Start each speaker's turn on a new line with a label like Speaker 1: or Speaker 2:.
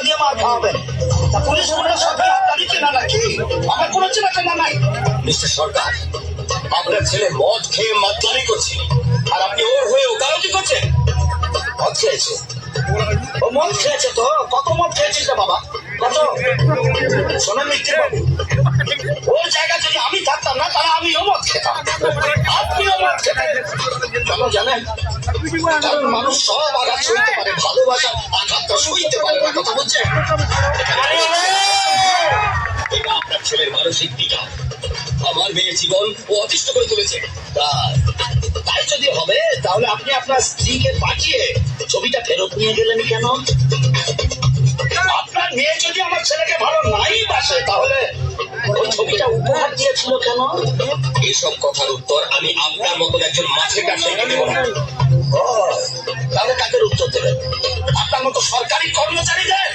Speaker 1: দিয়ে মার খাওয়াবেন। তা পুলিশ মনে সবই আপনারই চেনা নাকি? আমার কোনো চেনা নাই।
Speaker 2: মিস্টার সরকার, আপনার ছেলে মদ খেয়ে মাতলামি করছে আর আপনি ওর হয়ে ওকালতি করছেন।
Speaker 1: মদ খেয়েছে? ও মদ খেয়েছে তো? কত মদ খেয়েছিস রে বাবা, কত? শোনেন মিত্র বাবু, ওর জায়গায় যদি আমি থাকতাম না তাহলে আমিও মদ খেতাম, আপনিও মদ খেতেন। কেন জানেন? কারণ মানুষ সব আঘাত সইতে পারে, ভালোবাসার আঘাতটা সইতে পারে না। কথা বলছেন?
Speaker 2: এটা আপনার ছেলের মানসিক বিকার। আমার মেয়ে জীবন ও অতিষ্ঠ করে তুলেছে।
Speaker 1: তাই যদি হবে তাহলে আপনি আপনার স্ত্রীকে পাঠিয়ে ছবিটা ফেরত নিয়ে গেলেন কেন? আপনার মেয়ে যদি আমার ছেলেকে ভালো নাই বাসে তাহলে ওই ছবিটা উপহার দিয়েছিল কেন?
Speaker 2: এইসব কথার উত্তর আমি আপনার মতন একজন মাছের ব্যবসায়ীকে দেব না।
Speaker 1: ও, তাহলে কাদের উত্তর দেবেন? আপনার মতো সরকারি কর্মচারীদের?